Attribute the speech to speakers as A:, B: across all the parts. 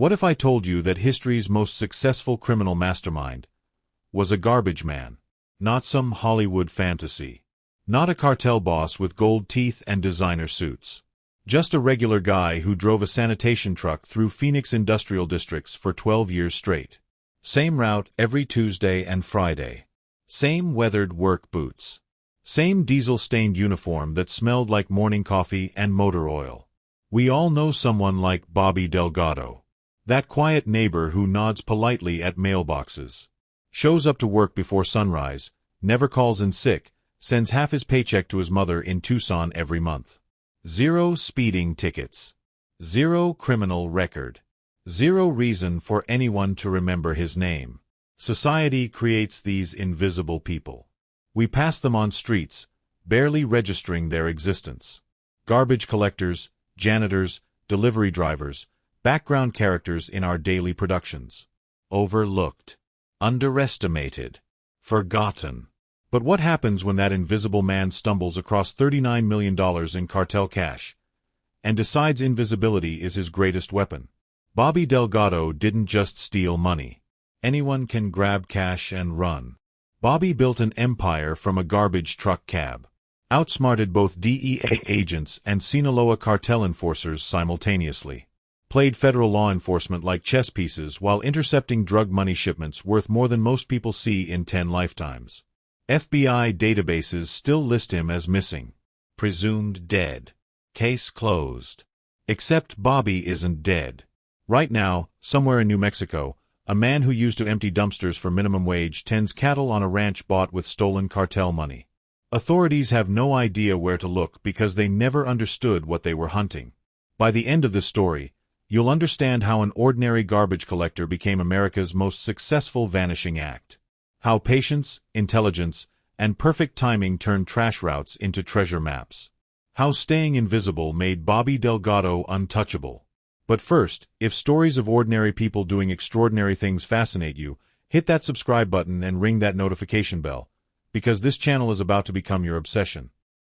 A: What if I told you that history's most successful criminal mastermind was a garbage man? Not some Hollywood fantasy. Not a cartel boss with gold teeth and designer suits. Just a regular guy who drove a sanitation truck through Phoenix industrial districts for 12 years straight. Same route every Tuesday and Friday. Same weathered work boots. Same diesel-stained uniform that smelled like morning coffee and motor oil. We all know someone like Bobby Delgado. That quiet neighbor who nods politely at mailboxes. Shows up to work before sunrise, never calls in sick, sends half his paycheck to his mother in Tucson every month. 0 speeding tickets. 0 criminal record. 0 reason for anyone to remember his name. Society creates these invisible people. We pass them on streets, barely registering their existence. Garbage collectors, janitors, delivery drivers, background characters in our daily productions. Overlooked. Underestimated. Forgotten. But what happens when that invisible man stumbles across $39 million in cartel cash and decides invisibility is his greatest weapon? Bobby Delgado didn't just steal money. Anyone can grab cash and run. Bobby built an empire from a garbage truck cab. Outsmarted both DEA agents and Sinaloa cartel enforcers simultaneously. Played federal law enforcement like chess pieces while intercepting drug money shipments worth more than most people see in 10 lifetimes. FBI databases still list him as missing. Presumed dead. Case closed. Except Bobby isn't dead. Right now, somewhere in New Mexico, a man who used to empty dumpsters for minimum wage tends cattle on a ranch bought with stolen cartel money. Authorities have no idea where to look because they never understood what they were hunting. By the end of this story, you'll understand how an ordinary garbage collector became America's most successful vanishing act. How patience, intelligence, and perfect timing turned trash routes into treasure maps. How staying invisible made Bobby Delgado untouchable. But first, if stories of ordinary people doing extraordinary things fascinate you, hit that subscribe button and ring that notification bell, because this channel is about to become your obsession.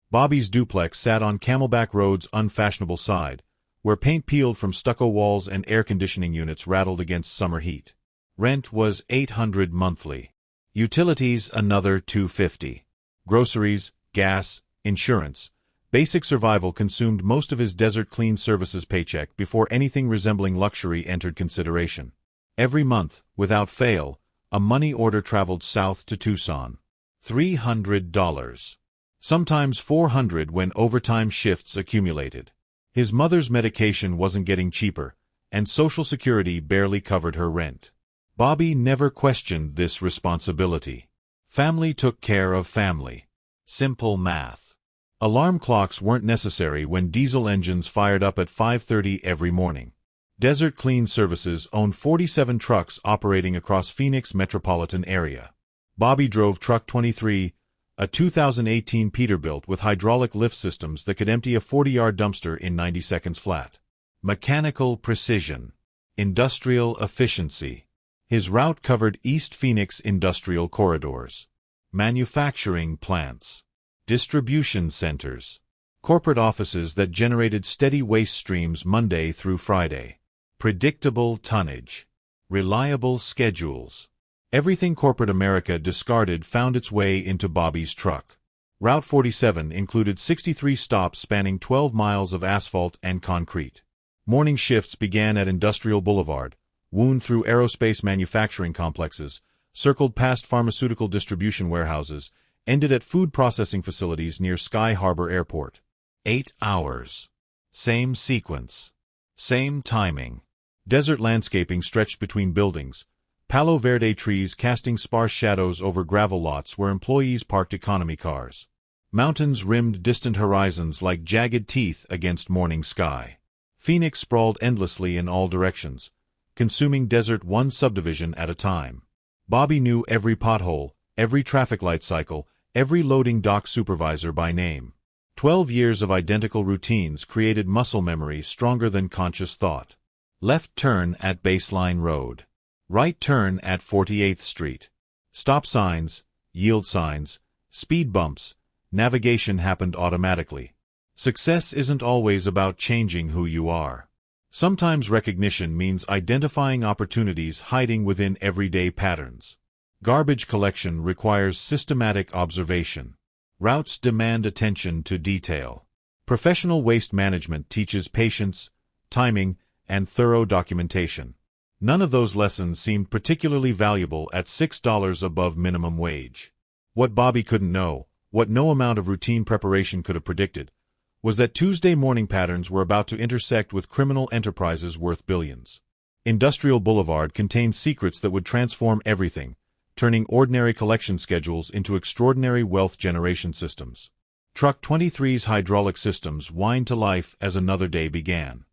A: Bobby's duplex sat on Camelback Road's unfashionable side, where paint peeled from stucco walls and air conditioning units rattled against summer heat. Rent was $800 monthly. Utilities another $250. Groceries, gas, insurance, basic survival consumed most of his Desert Clean Services paycheck before anything resembling luxury entered consideration. Every month, without fail, a money order traveled south to Tucson. $300. Sometimes $400 when overtime shifts accumulated. His mother's medication wasn't getting cheaper, and Social Security barely covered her rent. Bobby never questioned this responsibility. Family took care of family. Simple math. Alarm clocks weren't necessary when diesel engines fired up at 5:30 every morning. Desert Clean Services owned 47 trucks operating across Phoenix metropolitan area. Bobby drove Truck 23, a 2018 Peterbilt with hydraulic lift systems that could empty a 40-yard dumpster in 90 seconds flat. Mechanical precision. Industrial efficiency. His route covered East Phoenix industrial corridors. Manufacturing plants. Distribution centers. Corporate offices that generated steady waste streams Monday through Friday. Predictable tonnage. Reliable schedules. Everything corporate America discarded found its way into Bobby's truck. Route 47 included 63 stops spanning 12 miles of asphalt and concrete. Morning shifts began at Industrial Boulevard, wound through aerospace manufacturing complexes, circled past pharmaceutical distribution warehouses, ended at food processing facilities near Sky Harbor Airport. 8 hours. Same sequence. Same timing. Desert landscaping stretched between buildings, Palo Verde trees casting sparse shadows over gravel lots where employees parked economy cars. Mountains rimmed distant horizons like jagged teeth against morning sky. Phoenix sprawled endlessly in all directions, consuming desert one subdivision at a time. Bobby knew every pothole, every traffic light cycle, every loading dock supervisor by name. 12 years of identical routines created muscle memory stronger than conscious thought. Left turn at Baseline Road. Right turn at 48th Street. Stop signs, yield signs, speed bumps, navigation happened automatically. Success isn't always about changing who you are. Sometimes recognition means identifying opportunities hiding within everyday patterns. Garbage collection requires systematic observation. Routes demand attention to detail. Professional waste management teaches patience, timing, and thorough documentation. None of those lessons seemed particularly valuable at $6 above minimum wage. What Bobby couldn't know, what no amount of routine preparation could have predicted, was that Tuesday morning patterns were about to intersect with criminal enterprises worth billions. Industrial Boulevard contained secrets that would transform everything, turning ordinary collection schedules into extraordinary wealth generation systems. Truck 23's hydraulic systems whined to life as another day began.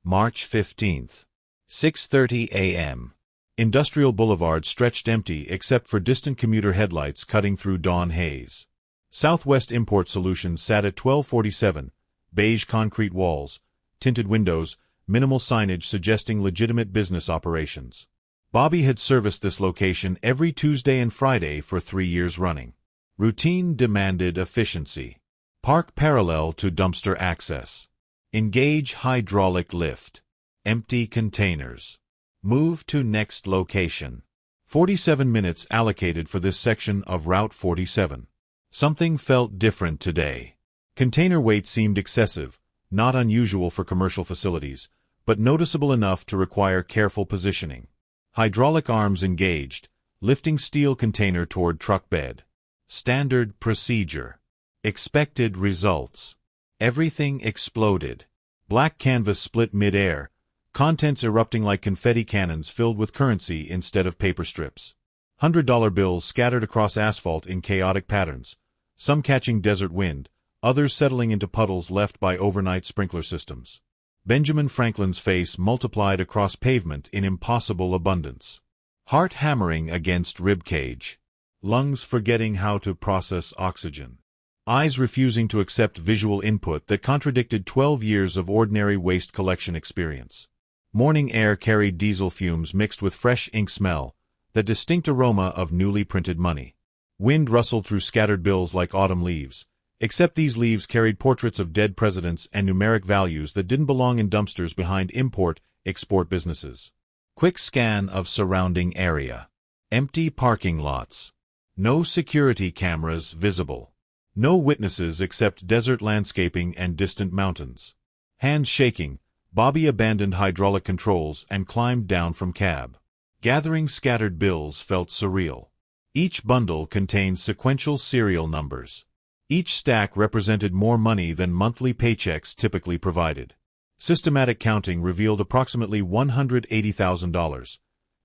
A: March 15th. 6:30 a.m. Industrial Boulevard stretched empty except for distant commuter headlights cutting through dawn haze. Southwest Import Solutions sat at 1247, beige concrete walls, tinted windows, minimal signage suggesting legitimate business operations. Bobby had serviced this location every Tuesday and Friday for 3 years running. Routine demanded efficiency. Park parallel to dumpster access. Engage hydraulic lift. Empty containers. Move to next location. 47 minutes allocated for this section of Route 47. Something felt different today. Container weight seemed excessive, not unusual for commercial facilities, but noticeable enough to require careful positioning. Hydraulic arms engaged, lifting steel container toward truck bed. Standard procedure. Expected results. Everything exploded. Black canvas split mid-air, contents erupting like confetti cannons filled with currency instead of paper strips. $100 bills scattered across asphalt in chaotic patterns, some catching desert wind, others settling into puddles left by overnight sprinkler systems. Benjamin Franklin's face multiplied across pavement in impossible abundance. Heart hammering against ribcage. Lungs forgetting how to process oxygen. Eyes refusing to accept visual input that contradicted 12 years of ordinary waste collection experience. Morning air carried diesel fumes mixed with fresh ink smell, that distinct aroma of newly printed money. Wind rustled through scattered bills like autumn leaves, except these leaves carried portraits of dead presidents and numeric values that didn't belong in dumpsters behind import-export businesses. Quick scan of surrounding area. Empty parking lots. No security cameras visible. No witnesses except desert landscaping and distant mountains. Hands shaking, Bobby abandoned hydraulic controls and climbed down from cab. Gathering scattered bills felt surreal. Each bundle contained sequential serial numbers. Each stack represented more money than monthly paychecks typically provided. Systematic counting revealed approximately $180,000,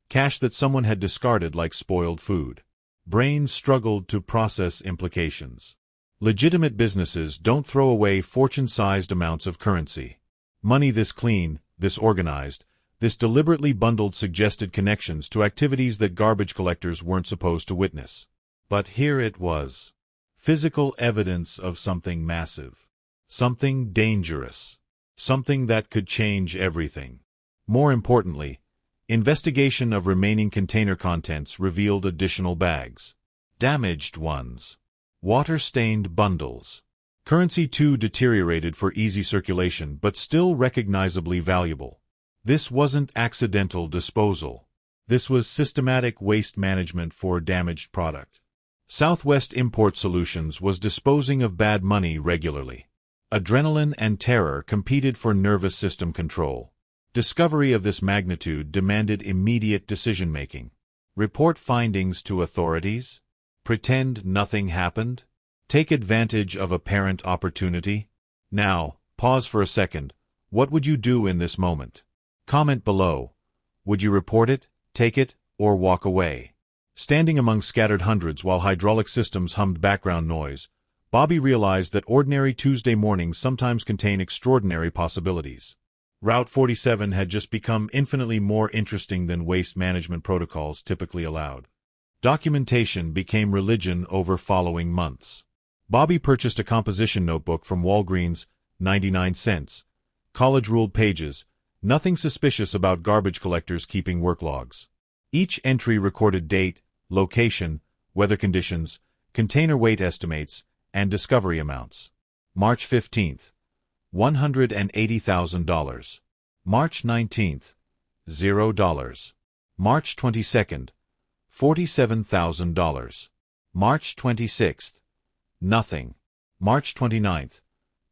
A: cash that someone had discarded like spoiled food. Brains struggled to process implications. Legitimate businesses don't throw away fortune-sized amounts of currency. Money this clean, this organized, this deliberately bundled suggested connections to activities that garbage collectors weren't supposed to witness. But here it was. Physical evidence of something massive. Something dangerous. Something that could change everything. More importantly, investigation of remaining container contents revealed additional bags. Damaged ones. Water-stained bundles. Currency too deteriorated for easy circulation but still recognizably valuable. This wasn't accidental disposal. This was systematic waste management for damaged product. Southwest Import Solutions was disposing of bad money regularly. Adrenaline and terror competed for nervous system control. Discovery of this magnitude demanded immediate decision-making. Report findings to authorities? Pretend nothing happened? Take advantage of apparent opportunity? Now, pause for a second. What would you do in this moment? Comment below. Would you report it, take it, or walk away? Standing among scattered hundreds while hydraulic systems hummed background noise, Bobby realized that ordinary Tuesday mornings sometimes contain extraordinary possibilities. Route 47 had just become infinitely more interesting than waste management protocols typically allowed. Documentation became religion over following months. Bobby purchased a composition notebook from Walgreens, 99 cents. College-ruled pages, nothing suspicious about garbage collectors keeping work logs. Each entry recorded date, location, weather conditions, container weight estimates, and discovery amounts. March 15th. $180,000. March 19th, $0. March 22nd, $47,000. March 26th, nothing. March 29th,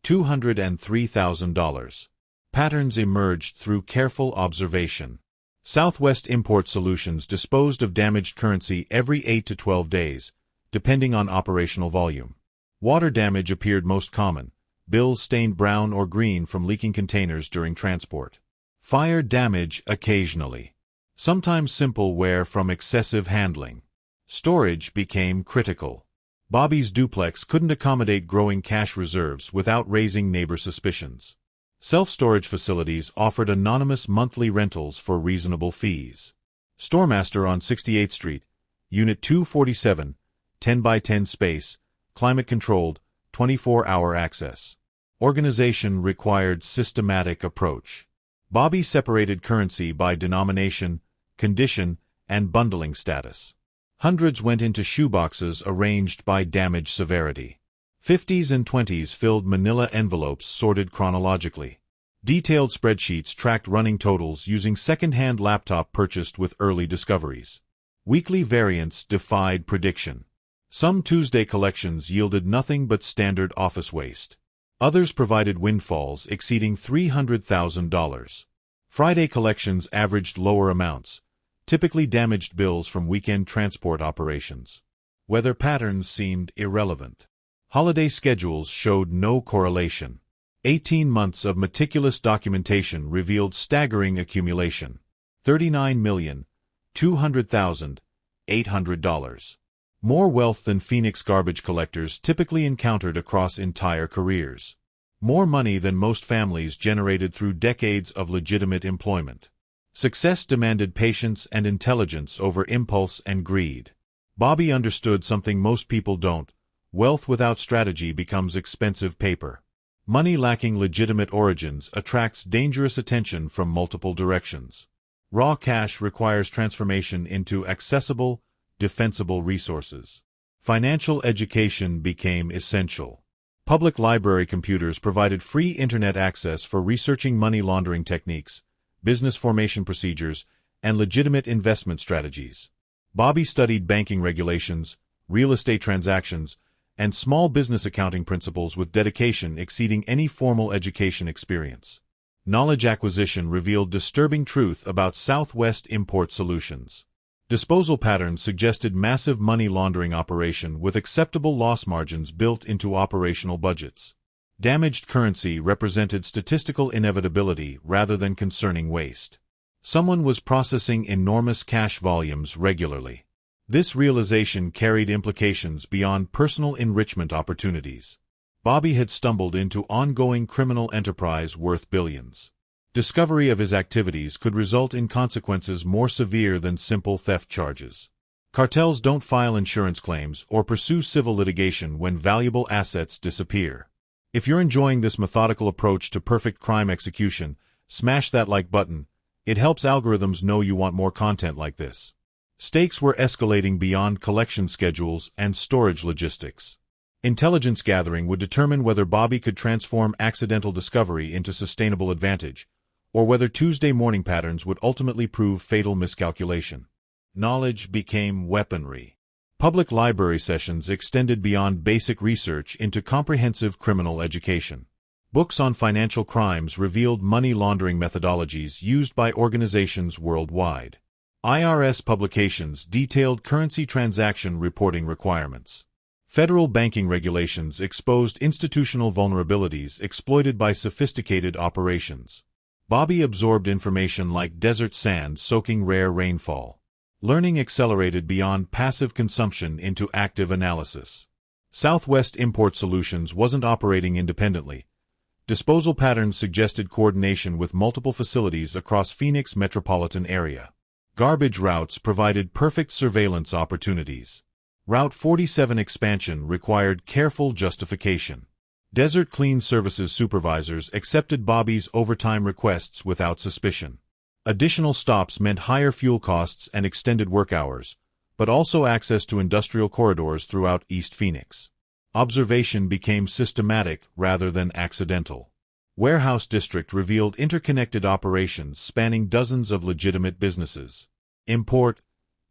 A: $203,000. Patterns emerged through careful observation. Southwest Import Solutions disposed of damaged currency every 8 to 12 days, depending on operational volume. Water damage appeared most common, bills stained brown or green from leaking containers during transport. Fire damage occasionally. Sometimes simple wear from excessive handling. Storage became critical. Bobby's duplex couldn't accommodate growing cash reserves without raising neighbor suspicions. Self-storage facilities offered anonymous monthly rentals for reasonable fees. Storemaster on 68th Street, Unit 247, 10 by 10 space, climate-controlled, 24-hour access. Organization required systematic approach. Bobby separated currency by denomination, condition, and bundling status. Hundreds went into shoeboxes arranged by damage severity. 50s and 20s filled manila envelopes sorted chronologically. Detailed spreadsheets tracked running totals using second-hand laptop purchased with early discoveries. Weekly variance defied prediction. Some Tuesday collections yielded nothing but standard office waste. Others provided windfalls exceeding $300,000. Friday collections averaged lower amounts, typically damaged bills from weekend transport operations. Weather patterns seemed irrelevant. Holiday schedules showed no correlation. 18 months of meticulous documentation revealed staggering accumulation. $39,200,800. More wealth than Phoenix garbage collectors typically encountered across entire careers. More money than most families generated through decades of legitimate employment. Success demanded patience and intelligence over impulse and greed. Bobby understood something most people don't. Wealth without strategy becomes expensive paper. Money lacking legitimate origins attracts dangerous attention from multiple directions. Raw cash requires transformation into accessible, defensible resources. Financial education became essential. Public library computers provided free internet access for researching money laundering techniques, business formation procedures, and legitimate investment strategies. Bobby studied banking regulations, real estate transactions, and small business accounting principles with dedication exceeding any formal education experience. Knowledge acquisition revealed disturbing truth about Southwest Import Solutions. Disposal patterns suggested massive money laundering operation with acceptable loss margins built into operational budgets. Damaged currency represented statistical inevitability rather than concerning waste. Someone was processing enormous cash volumes regularly. This realization carried implications beyond personal enrichment opportunities. Bobby had stumbled into ongoing criminal enterprise worth billions. Discovery of his activities could result in consequences more severe than simple theft charges. Cartels don't file insurance claims or pursue civil litigation when valuable assets disappear. If you're enjoying this methodical approach to perfect crime execution, smash that like button. It helps algorithms know you want more content like this. Stakes were escalating beyond collection schedules and storage logistics. Intelligence gathering would determine whether Bobby could transform accidental discovery into sustainable advantage, or whether Tuesday morning patterns would ultimately prove fatal miscalculation. Knowledge became weaponry. Public library sessions extended beyond basic research into comprehensive criminal education. Books on financial crimes revealed money laundering methodologies used by organizations worldwide. IRS publications detailed currency transaction reporting requirements. Federal banking regulations exposed institutional vulnerabilities exploited by sophisticated operations. Bobby absorbed information like desert sand soaking rare rainfall. Learning accelerated beyond passive consumption into active analysis. Southwest Import Solutions wasn't operating independently. Disposal patterns suggested coordination with multiple facilities across Phoenix metropolitan area. Garbage routes provided perfect surveillance opportunities. Route 47 expansion required careful justification. Desert Clean Services supervisors accepted Bobby's overtime requests without suspicion. Additional stops meant higher fuel costs and extended work hours, but also access to industrial corridors throughout East Phoenix. Observation became systematic rather than accidental. Warehouse district revealed interconnected operations spanning dozens of legitimate businesses. Import,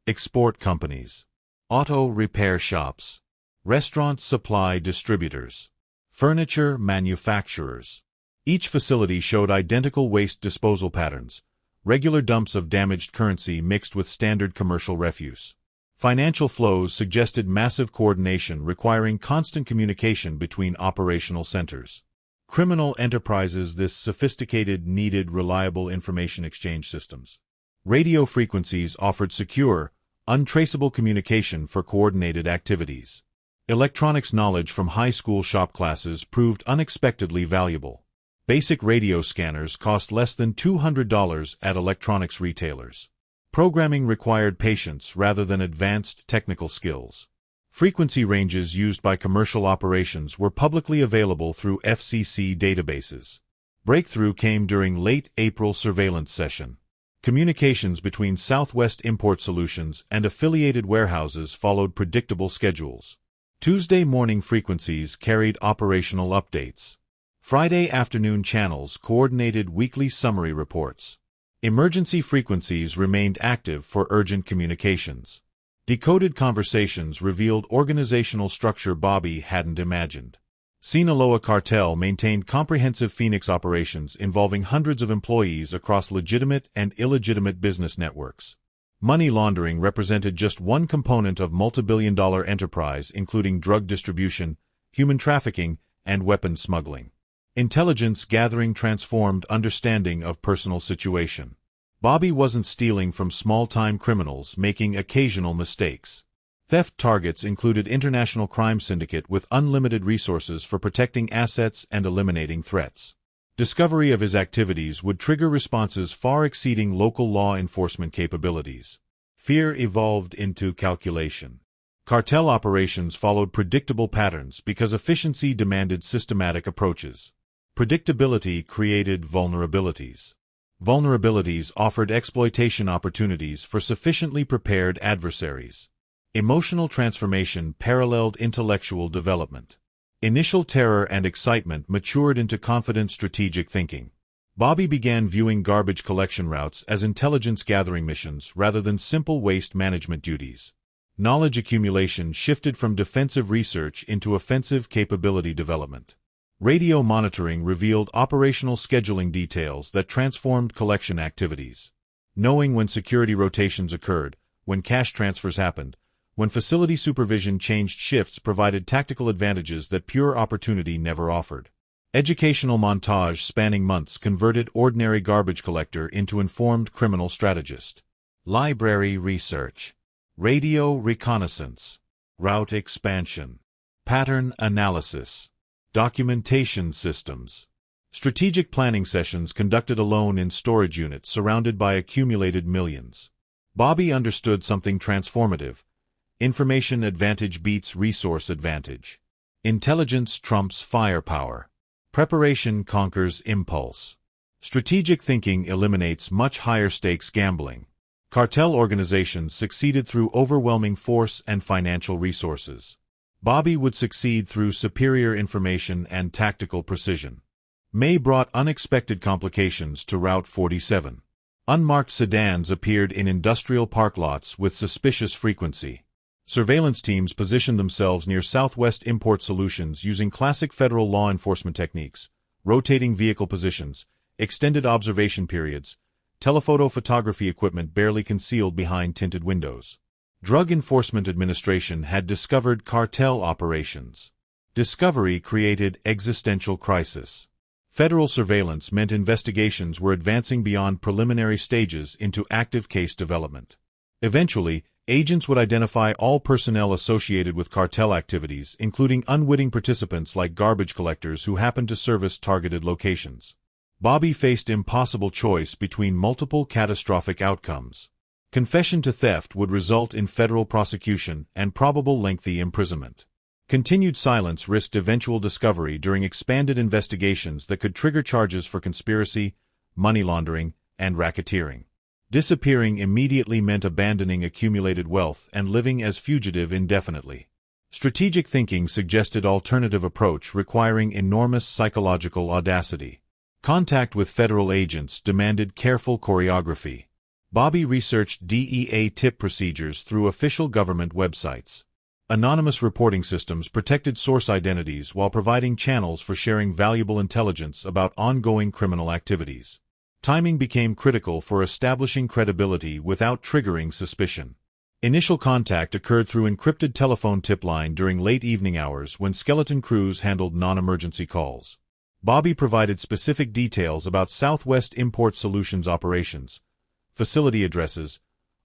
A: export companies, auto repair shops, restaurant supply distributors, furniture manufacturers. Each facility showed identical waste disposal patterns, regular dumps of damaged currency mixed with standard commercial refuse. Financial flows suggested massive coordination requiring constant communication between operational centers. Criminal enterprises this sophisticated needed reliable information exchange systems. Radio frequencies offered secure, untraceable communication for coordinated activities. Electronics knowledge from high school shop classes proved unexpectedly valuable. Basic radio scanners cost less than $200 at electronics retailers. Programming required patience rather than advanced technical skills. Frequency ranges used by commercial operations were publicly available through FCC databases. Breakthrough came during late April surveillance session. Communications between Southwest Import Solutions and affiliated warehouses followed predictable schedules. Tuesday morning frequencies carried operational updates. Friday afternoon channels coordinated weekly summary reports. Emergency frequencies remained active for urgent communications. Decoded conversations revealed organizational structure Bobby hadn't imagined. Sinaloa Cartel maintained comprehensive Phoenix operations involving hundreds of employees across legitimate and illegitimate business networks. Money laundering represented just one component of multi-billion-dollar enterprise, including drug distribution, human trafficking, and weapons smuggling. Intelligence gathering transformed understanding of personal situation. Bobby wasn't stealing from small-time criminals making occasional mistakes. Theft targets included international crime syndicate with unlimited resources for protecting assets and eliminating threats. Discovery of his activities would trigger responses far exceeding local law enforcement capabilities. Fear evolved into calculation. Cartel operations followed predictable patterns because efficiency demanded systematic approaches. Predictability created vulnerabilities. Vulnerabilities offered exploitation opportunities for sufficiently prepared adversaries. Emotional transformation paralleled intellectual development. Initial terror and excitement matured into confident strategic thinking. Bobby began viewing garbage collection routes as intelligence-gathering missions rather than simple waste management duties. Knowledge accumulation shifted from defensive research into offensive capability development. Radio monitoring revealed operational scheduling details that transformed collection activities. Knowing when security rotations occurred, when cash transfers happened, when facility supervision changed shifts provided tactical advantages that pure opportunity never offered. Educational montage spanning months converted ordinary garbage collector into informed criminal strategist. Library research. Radio reconnaissance. Route expansion. Pattern analysis. Documentation systems. Strategic planning sessions conducted alone in storage units surrounded by accumulated millions. Bobby understood something transformative. Information advantage beats resource advantage. Intelligence trumps firepower. Preparation conquers impulse. Strategic thinking eliminates much higher stakes gambling. Cartel organizations succeeded through overwhelming force and financial resources. Bobby would succeed through superior information and tactical precision. May brought unexpected complications to Route 47. Unmarked sedans appeared in industrial park lots with suspicious frequency. Surveillance teams positioned themselves near Southwest Import Solutions using classic federal law enforcement techniques, rotating vehicle positions, extended observation periods, telephoto photography equipment barely concealed behind tinted windows. Drug Enforcement Administration had discovered cartel operations. Discovery created existential crisis. Federal surveillance meant investigations were advancing beyond preliminary stages into active case development. Eventually, agents would identify all personnel associated with cartel activities, including unwitting participants like garbage collectors who happened to service targeted locations. Bobby faced impossible choice between multiple catastrophic outcomes. Confession to theft would result in federal prosecution and probable lengthy imprisonment. Continued silence risked eventual discovery during expanded investigations that could trigger charges for conspiracy, money laundering, and racketeering. Disappearing immediately meant abandoning accumulated wealth and living as fugitive indefinitely. Strategic thinking suggested alternative approach requiring enormous psychological audacity. Contact with federal agents demanded careful choreography. Bobby researched DEA tip procedures through official government websites. Anonymous reporting systems protected source identities while providing channels for sharing valuable intelligence about ongoing criminal activities. Timing became critical for establishing credibility without triggering suspicion. Initial contact occurred through encrypted telephone tip line during late evening hours when skeleton crews handled non-emergency calls. Bobby provided specific details about Southwest Import Solutions operations, facility addresses,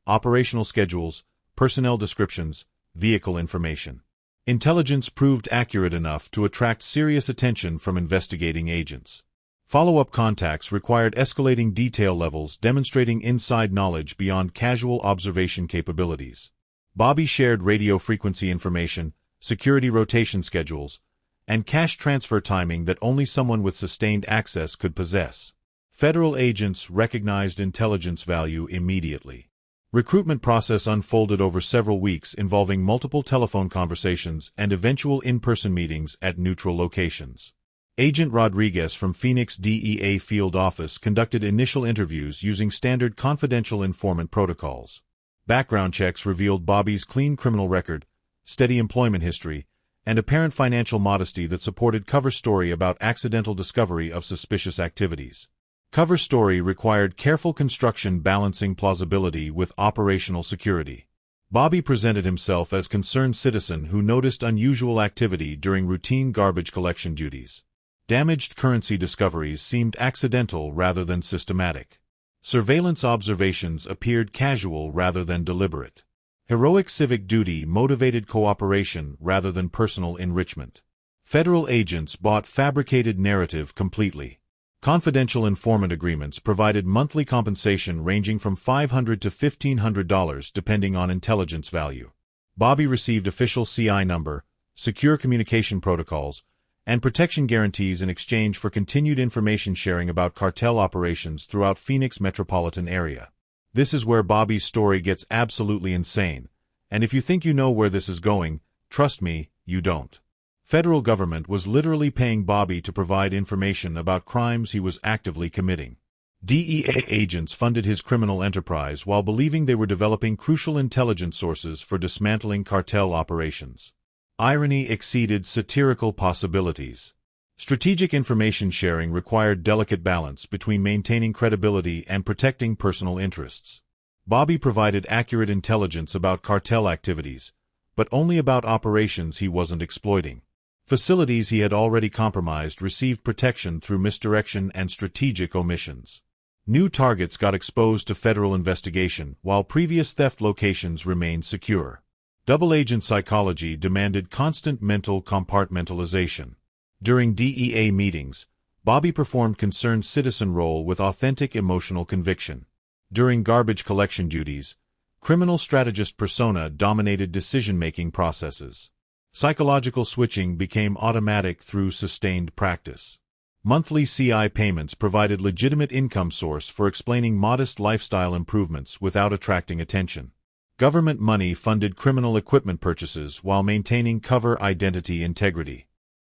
A: operational schedules, personnel descriptions, vehicle information. Intelligence proved accurate enough to attract serious attention from investigating agents. Follow-up contacts required escalating detail levels demonstrating inside knowledge beyond casual observation capabilities. Bobby shared radio frequency information, security rotation schedules, and cash transfer timing that only someone with sustained access could possess. Federal agents recognized intelligence value immediately. Recruitment process unfolded over several weeks involving multiple telephone conversations and eventual in-person meetings at neutral locations. Agent Rodriguez from Phoenix DEA field office conducted initial interviews using standard confidential informant protocols. Background checks revealed Bobby's clean criminal record, steady employment history, and apparent financial modesty that supported cover story about accidental discovery of suspicious activities. Cover story required careful construction balancing plausibility with operational security. Bobby presented himself as concerned citizen who noticed unusual activity during routine garbage collection duties. Damaged currency discoveries seemed accidental rather than systematic. Surveillance observations appeared casual rather than deliberate. Heroic civic duty motivated cooperation rather than personal enrichment. Federal agents bought fabricated narrative completely. Confidential informant agreements provided monthly compensation ranging from $500 to $1,500 depending on intelligence value. Bobby received official CI number, secure communication protocols, and protection guarantees in exchange for continued information sharing about cartel operations throughout Phoenix metropolitan area. This is where Bobby's story gets absolutely insane, and if you think you know where this is going, trust me, you don't. Federal government was literally paying Bobby to provide information about crimes he was actively committing. DEA agents funded his criminal enterprise while believing they were developing crucial intelligence sources for dismantling cartel operations. Irony exceeded satirical possibilities. Strategic information sharing required delicate balance between maintaining credibility and protecting personal interests. Bobby provided accurate intelligence about cartel activities, but only about operations he wasn't exploiting. Facilities he had already compromised received protection through misdirection and strategic omissions. New targets got exposed to federal investigation, while previous theft locations remained secure. Double agent psychology demanded constant mental compartmentalization. During DEA meetings, Bobby performed concerned citizen role with authentic emotional conviction. During garbage collection duties, criminal strategist persona dominated decision-making processes. Psychological switching became automatic through sustained practice. Monthly CI payments provided legitimate income source for explaining modest lifestyle improvements without attracting attention. Government money funded criminal equipment purchases while maintaining cover identity integrity.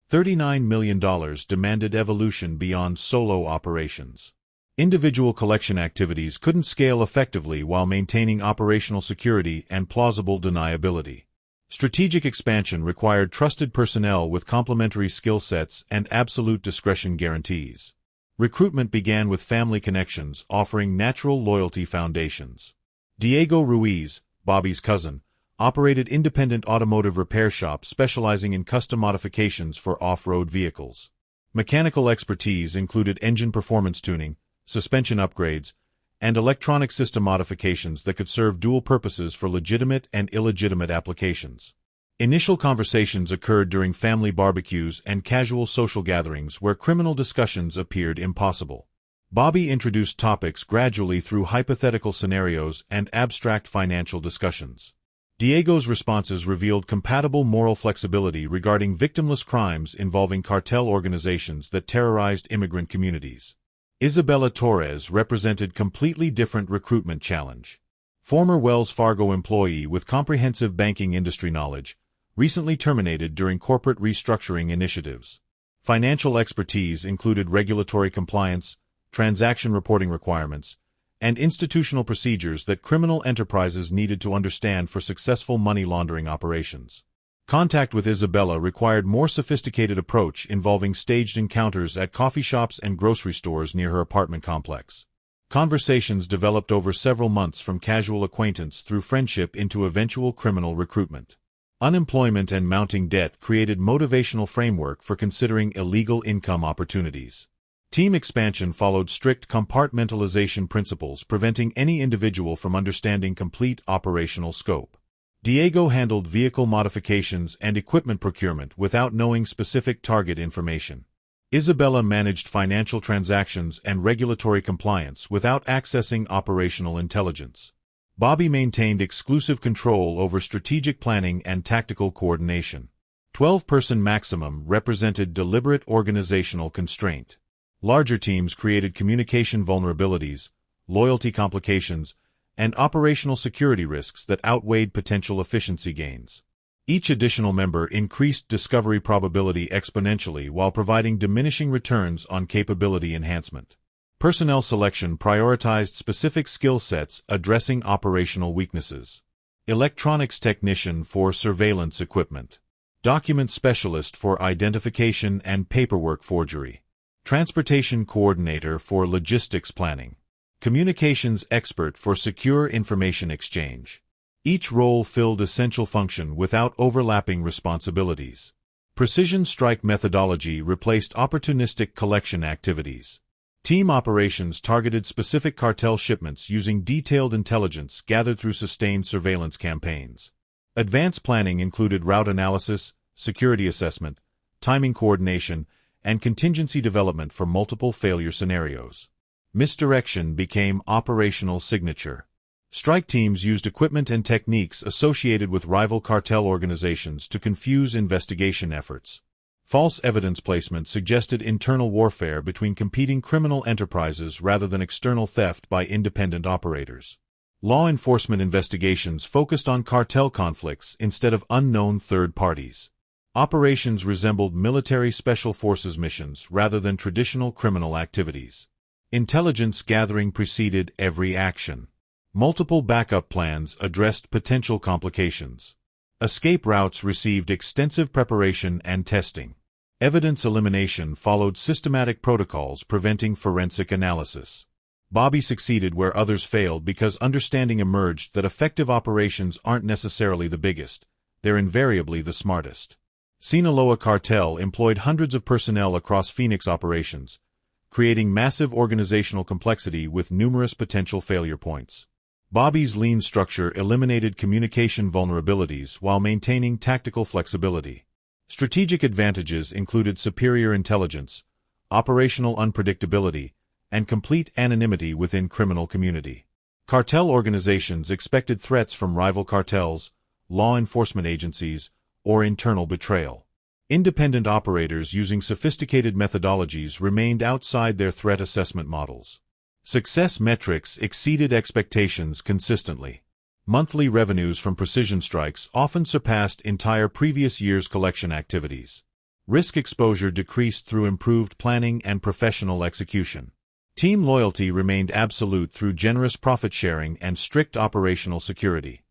A: $39 million demanded evolution beyond solo operations. Individual collection activities couldn't scale effectively while maintaining operational security and plausible deniability. Strategic expansion required trusted personnel with complementary skill sets and absolute discretion guarantees. Recruitment began with family connections, offering natural loyalty foundations. Diego Ruiz, Bobby's cousin, operated independent automotive repair shops specializing in custom modifications for off-road vehicles. Mechanical expertise included engine performance tuning, suspension upgrades, and electronic system modifications that could serve dual purposes for legitimate and illegitimate applications. Initial conversations occurred during family barbecues and casual social gatherings where criminal discussions appeared impossible. Bobby introduced topics gradually through hypothetical scenarios and abstract financial discussions. Diego's responses revealed compatible moral flexibility regarding victimless crimes involving cartel organizations that terrorized immigrant communities. Isabella Torres represented completely different recruitment challenge. Former Wells Fargo employee with comprehensive banking industry knowledge, recently terminated during corporate restructuring initiatives. Financial expertise included regulatory compliance, transaction reporting requirements, and institutional procedures that criminal enterprises needed to understand for successful money laundering operations. Contact with Isabella required more sophisticated approach involving staged encounters at coffee shops and grocery stores near her apartment complex. Conversations developed over several months from casual acquaintance through friendship into eventual criminal recruitment. Unemployment and mounting debt created motivational framework for considering illegal income opportunities. Team expansion followed strict compartmentalization principles, preventing any individual from understanding complete operational scope. Diego handled vehicle modifications and equipment procurement without knowing specific target information. Isabella managed financial transactions and regulatory compliance without accessing operational intelligence. Bobby maintained exclusive control over strategic planning and tactical coordination. 12-person maximum represented deliberate organizational constraint. Larger teams created communication vulnerabilities, loyalty complications, and operational security risks that outweighed potential efficiency gains. Each additional member increased discovery probability exponentially while providing diminishing returns on capability enhancement. Personnel selection prioritized specific skill sets addressing operational weaknesses. Electronics technician for surveillance equipment. Document specialist for identification and paperwork forgery. Transportation coordinator for logistics planning. Communications expert for secure information exchange. Each role filled essential function without overlapping responsibilities. Precision strike methodology replaced opportunistic collection activities. Team operations targeted specific cartel shipments using detailed intelligence gathered through sustained surveillance campaigns. Advanced planning included route analysis, security assessment, timing coordination, and contingency development for multiple failure scenarios. Misdirection became operational signature. Strike teams used equipment and techniques associated with rival cartel organizations to confuse investigation efforts. False evidence placement suggested internal warfare between competing criminal enterprises rather than external theft by independent operators. Law enforcement investigations focused on cartel conflicts instead of unknown third parties. Operations resembled military special forces missions rather than traditional criminal activities. Intelligence gathering preceded every action. Multiple backup plans addressed potential complications. Escape routes received extensive preparation and testing. Evidence elimination followed systematic protocols preventing forensic analysis. Bobby succeeded where others failed because understanding emerged that effective operations aren't necessarily the biggest, they're invariably the smartest. Sinaloa Cartel employed hundreds of personnel across Phoenix operations, creating massive organizational complexity with numerous potential failure points. Bobby's lean structure eliminated communication vulnerabilities while maintaining tactical flexibility. Strategic advantages included superior intelligence, operational unpredictability, and complete anonymity within criminal community. Cartel organizations expected threats from rival cartels, law enforcement agencies, or internal betrayal. Independent operators using sophisticated methodologies remained outside their threat assessment models. Success metrics exceeded expectations consistently. Monthly revenues from precision strikes often surpassed entire previous year's collection activities. Risk exposure decreased through improved planning and professional execution. Team loyalty remained absolute through generous profit sharing and strict operational security.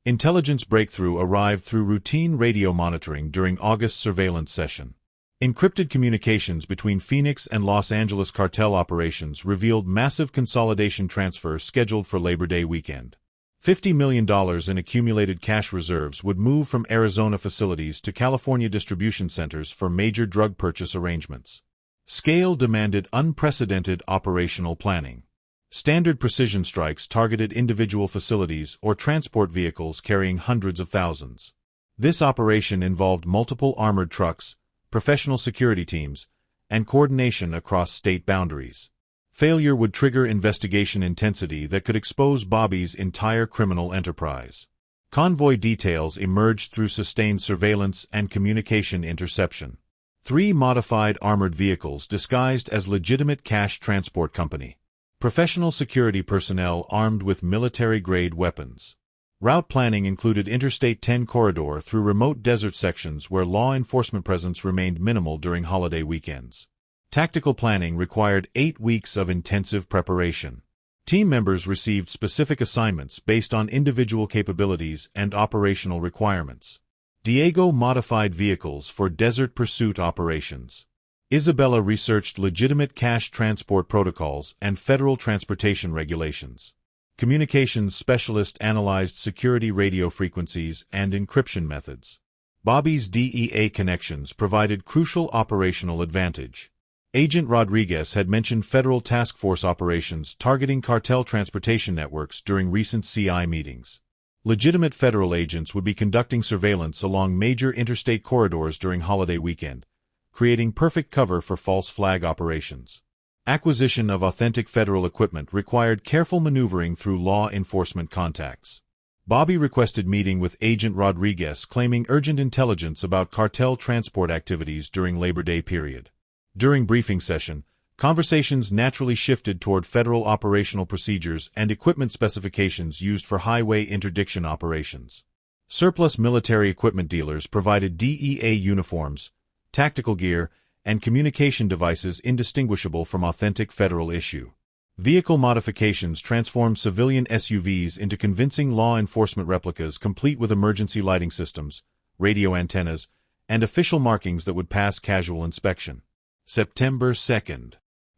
A: Intelligence breakthrough arrived through routine radio monitoring during August's surveillance session. Encrypted communications between Phoenix and Los Angeles cartel operations revealed massive consolidation transfer scheduled for Labor Day weekend. $50 million in accumulated cash reserves would move from Arizona facilities to California distribution centers for major drug purchase arrangements. Scale demanded unprecedented operational planning. Standard precision strikes targeted individual facilities or transport vehicles carrying hundreds of thousands. This operation involved multiple armored trucks, professional security teams, and coordination across state boundaries. Failure would trigger investigation intensity that could expose Bobby's entire criminal enterprise. Convoy details emerged through sustained surveillance and communication interception. 3 modified armored vehicles disguised as legitimate cash transport company. Professional security personnel armed with military-grade weapons. Route planning included Interstate 10 corridor through remote desert sections where law enforcement presence remained minimal during holiday weekends. Tactical planning required 8 weeks of intensive preparation. Team members received specific assignments based on individual capabilities and operational requirements. Diego modified vehicles for desert pursuit operations. Isabella researched legitimate cash transport protocols and federal transportation regulations. Communications specialist analyzed security radio frequencies and encryption methods. Bobby's DEA connections provided crucial operational advantage. Agent Rodriguez had mentioned federal task force operations targeting cartel transportation networks during recent CI meetings. Legitimate federal agents would be conducting surveillance along major interstate corridors during holiday weekend, creating perfect cover for false flag operations. Acquisition of authentic federal equipment required careful maneuvering through law enforcement contacts. Bobby requested meeting with Agent Rodriguez claiming urgent intelligence about cartel transport activities during Labor Day period. During briefing session, conversations naturally shifted toward federal operational procedures and equipment specifications used for highway interdiction operations. Surplus military equipment dealers provided DEA uniforms, tactical gear, and communication devices indistinguishable from authentic federal issue. Vehicle modifications transformed civilian SUVs into convincing law enforcement replicas complete with emergency lighting systems, radio antennas, and official markings that would pass casual inspection. September 2nd.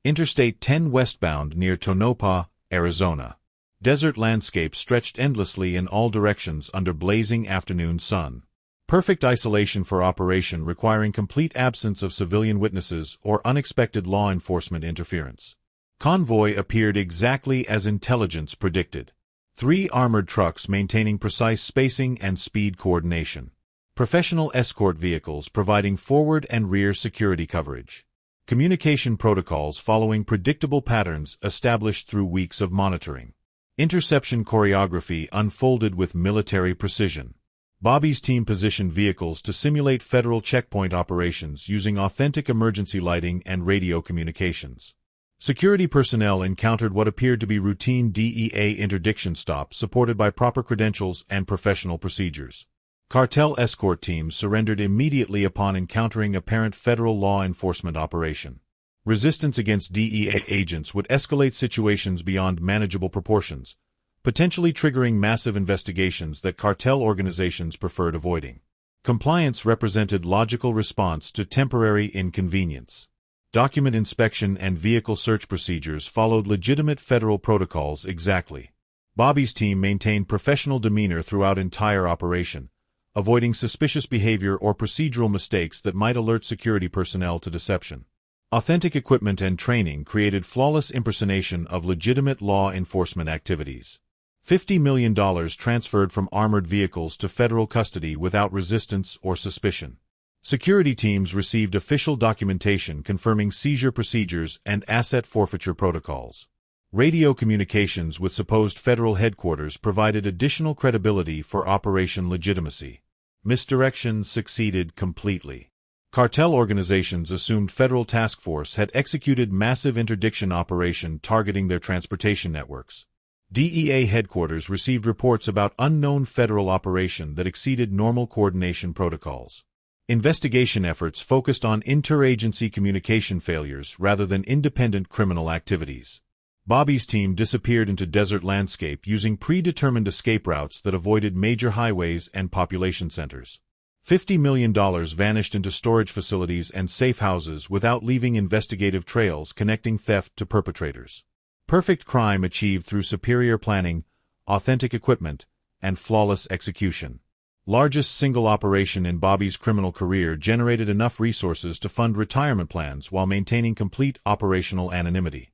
A: Interstate 10 westbound near Tonopah, Arizona. Desert landscape stretched endlessly in all directions under blazing afternoon sun. Perfect isolation for operation requiring complete absence of civilian witnesses or unexpected law enforcement interference. Convoy appeared exactly as intelligence predicted. 3 armored trucks maintaining precise spacing and speed coordination. Professional escort vehicles providing forward and rear security coverage. Communication protocols following predictable patterns established through weeks of monitoring. Interception choreography unfolded with military precision. Bobby's team positioned vehicles to simulate federal checkpoint operations using authentic emergency lighting and radio communications. Security personnel encountered what appeared to be routine DEA interdiction stops supported by proper credentials and professional procedures. Cartel escort teams surrendered immediately upon encountering apparent federal law enforcement operation. Resistance against DEA agents would escalate situations beyond manageable proportions, potentially triggering massive investigations that cartel organizations preferred avoiding. Compliance represented logical response to temporary inconvenience. Document inspection and vehicle search procedures followed legitimate federal protocols exactly. Bobby's team maintained professional demeanor throughout entire operation, avoiding suspicious behavior or procedural mistakes that might alert security personnel to deception. Authentic equipment and training created flawless impersonation of legitimate law enforcement activities. $50 million transferred from armored vehicles to federal custody without resistance or suspicion. Security teams received official documentation confirming seizure procedures and asset forfeiture protocols. Radio communications with supposed federal headquarters provided additional credibility for operation legitimacy. Misdirection succeeded completely. Cartel organizations assumed federal task force had executed massive interdiction operation targeting their transportation networks. DEA headquarters received reports about unknown federal operation that exceeded normal coordination protocols. Investigation efforts focused on interagency communication failures rather than independent criminal activities. Bobby's team disappeared into desert landscape using predetermined escape routes that avoided major highways and population centers. $50 million vanished into storage facilities and safe houses without leaving investigative trails connecting theft to perpetrators. Perfect crime achieved through superior planning, authentic equipment, and flawless execution. Largest single operation in Bobby's criminal career generated enough resources to fund retirement plans while maintaining complete operational anonymity.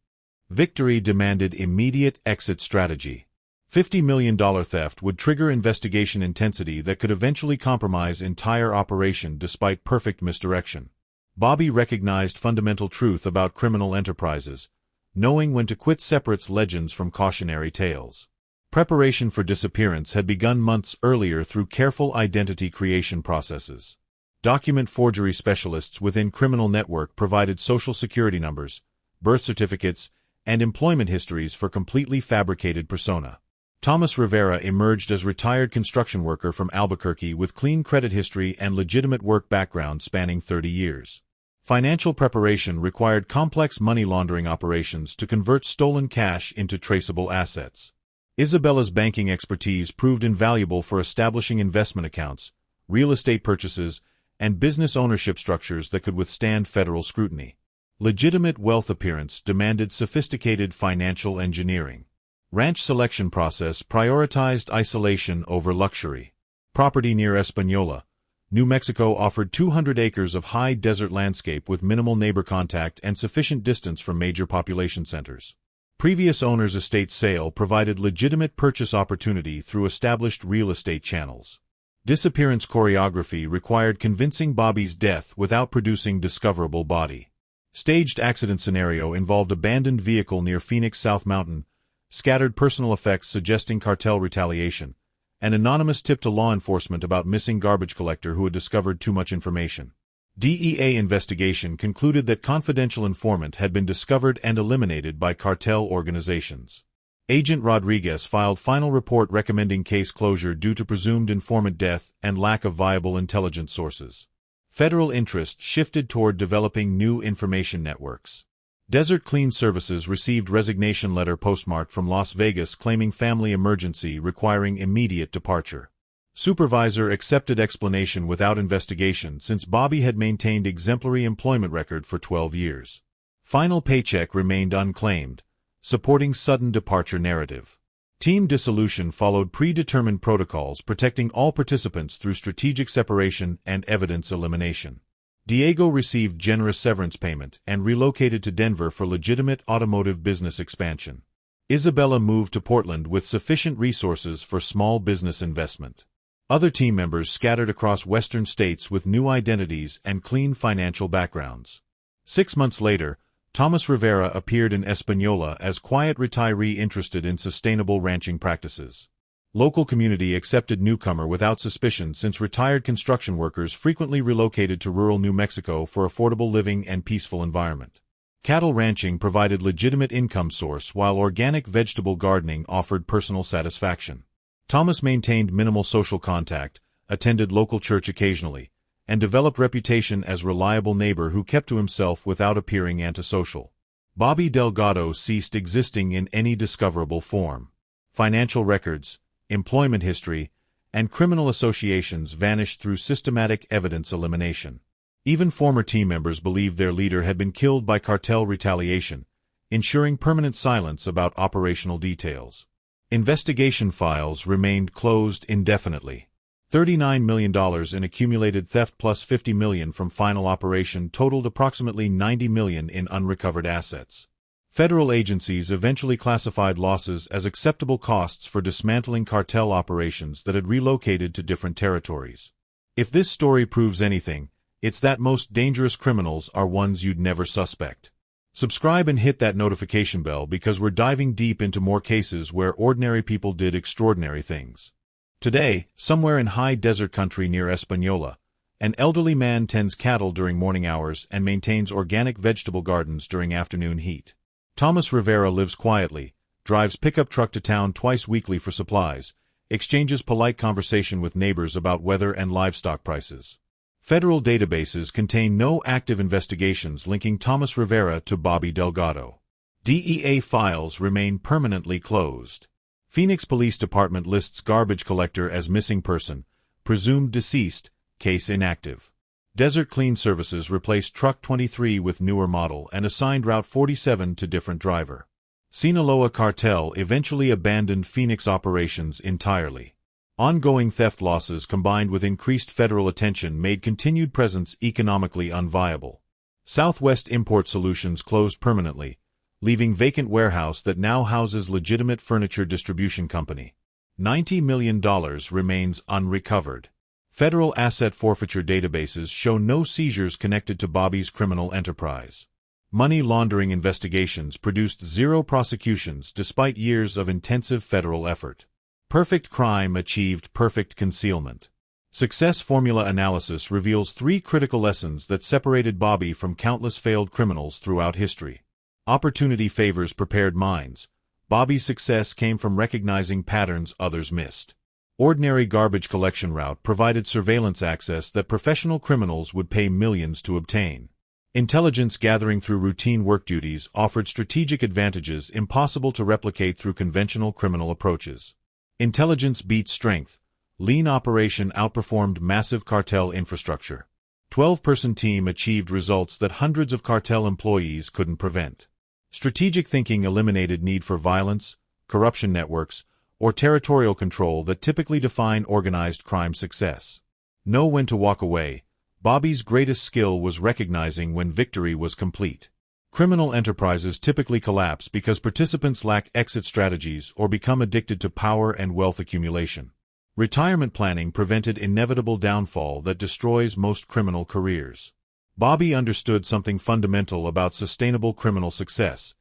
A: Victory demanded immediate exit strategy. $50 million theft would trigger investigation intensity that could eventually compromise entire operation despite perfect misdirection. Bobby recognized fundamental truth about criminal enterprises, knowing when to quit separates legends from cautionary tales. Preparation for disappearance had begun months earlier through careful identity creation processes. Document forgery specialists within criminal network provided social security numbers, birth certificates, and employment histories for completely fabricated persona. Thomas Rivera emerged as retired construction worker from Albuquerque with clean credit history and legitimate work background spanning 30 years. Financial preparation required complex money laundering operations to convert stolen cash into traceable assets. Isabella's banking expertise proved invaluable for establishing investment accounts, real estate purchases, and business ownership structures that could withstand federal scrutiny. Legitimate wealth appearance demanded sophisticated financial engineering. Ranch selection process prioritized isolation over luxury. Property near Espanola, New Mexico offered 200 acres of high desert landscape with minimal neighbor contact and sufficient distance from major population centers. Previous owners' estate sale provided legitimate purchase opportunity through established real estate channels. Disappearance choreography required convincing Bobby's death without producing discoverable body. Staged accident scenario involved abandoned vehicle near Phoenix South Mountain, scattered personal effects suggesting cartel retaliation, an anonymous tip to law enforcement about missing garbage collector who had discovered too much information. DEA investigation concluded that confidential informant had been discovered and eliminated by cartel organizations. Agent Rodriguez filed final report recommending case closure due to presumed informant death and lack of viable intelligence sources. Federal interest shifted toward developing new information networks. Desert Clean Services received resignation letter postmarked from Las Vegas claiming family emergency requiring immediate departure. Supervisor accepted explanation without investigation since Bobby had maintained exemplary employment record for 12 years. Final paycheck remained unclaimed, supporting sudden departure narrative. Team dissolution followed predetermined protocols protecting all participants through strategic separation and evidence elimination. Diego received generous severance payment and relocated to Denver for legitimate automotive business expansion. Isabella moved to Portland with sufficient resources for small business investment. Other team members scattered across western states with new identities and clean financial backgrounds. 6 months later, Thomas Rivera appeared in Espanola as quiet retiree interested in sustainable ranching practices. Local community accepted newcomer without suspicion since retired construction workers frequently relocated to rural New Mexico for affordable living and peaceful environment. Cattle ranching provided legitimate income source while organic vegetable gardening offered personal satisfaction. Thomas maintained minimal social contact, attended local church occasionally, and developed reputation as reliable neighbor who kept to himself without appearing antisocial. Bobby Delgado ceased existing in any discoverable form. Financial records, employment history, and criminal associations vanished through systematic evidence elimination. Even former team members believed their leader had been killed by cartel retaliation, ensuring permanent silence about operational details. Investigation files remained closed indefinitely. $39 million in accumulated theft plus $50 million from final operation totaled approximately $90 million in unrecovered assets. Federal agencies eventually classified losses as acceptable costs for dismantling cartel operations that had relocated to different territories. If this story proves anything, it's that most dangerous criminals are ones you'd never suspect. Subscribe and hit that notification bell because we're diving deep into more cases where ordinary people did extraordinary things. Today, somewhere in high desert country near Espanola, an elderly man tends cattle during morning hours and maintains organic vegetable gardens during afternoon heat. Thomas Rivera lives quietly, drives pickup truck to town twice weekly for supplies, exchanges polite conversation with neighbors about weather and livestock prices. Federal databases contain no active investigations linking Thomas Rivera to Bobby Delgado. DEA files remain permanently closed. Phoenix Police Department lists garbage collector as missing person, presumed deceased, case inactive. Desert Clean Services replaced Truck 23 with newer model and assigned Route 47 to different driver. Sinaloa Cartel eventually abandoned Phoenix operations entirely. Ongoing theft losses combined with increased federal attention made continued presence economically unviable. Southwest Import Solutions closed permanently, leaving vacant warehouse that now houses legitimate furniture distribution company. $90 million remains unrecovered. Federal asset forfeiture databases show no seizures connected to Bobby's criminal enterprise. Money laundering investigations produced 0 prosecutions despite years of intensive federal effort. Perfect crime achieved perfect concealment. Success formula analysis reveals 3 critical lessons that separated Bobby from countless failed criminals throughout history. Opportunity favors prepared minds. Bobby's success came from recognizing patterns others missed. Ordinary garbage collection route provided surveillance access that professional criminals would pay millions to obtain. Intelligence gathering through routine work duties offered strategic advantages impossible to replicate through conventional criminal approaches. Intelligence beat strength. Lean operation outperformed massive cartel infrastructure. 12-person team achieved results that hundreds of cartel employees couldn't prevent. Strategic thinking eliminated need for violence, corruption networks, or territorial control that typically define organized crime success. Know when to walk away. Bobby's greatest skill was recognizing when victory was complete. Criminal enterprises typically collapse because participants lack exit strategies or become addicted to power and wealth accumulation. Retirement planning prevented inevitable downfall that destroys most criminal careers. Bobby understood something fundamental about sustainable criminal success.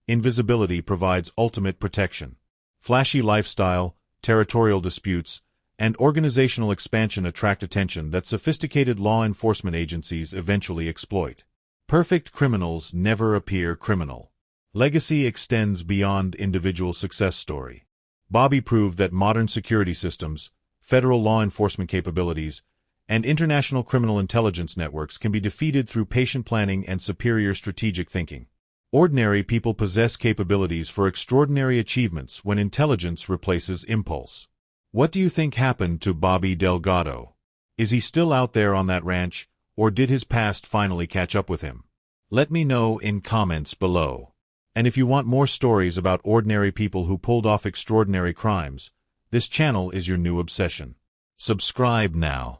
A: Invisibility provides ultimate protection. Flashy lifestyle, territorial disputes, and organizational expansion attract attention that sophisticated law enforcement agencies eventually exploit. Perfect criminals never appear criminal. Legacy extends beyond individual success story. Bobby proved that modern security systems, federal law enforcement capabilities, and international criminal intelligence networks can be defeated through patient planning and superior strategic thinking. Ordinary people possess capabilities for extraordinary achievements when intelligence replaces impulse. What do you think happened to Bobby Delgado? Is he still out there on that ranch, or did his past finally catch up with him? Let me know in comments below. And if you want more stories about ordinary people who pulled off extraordinary crimes, this channel is your new obsession. Subscribe now.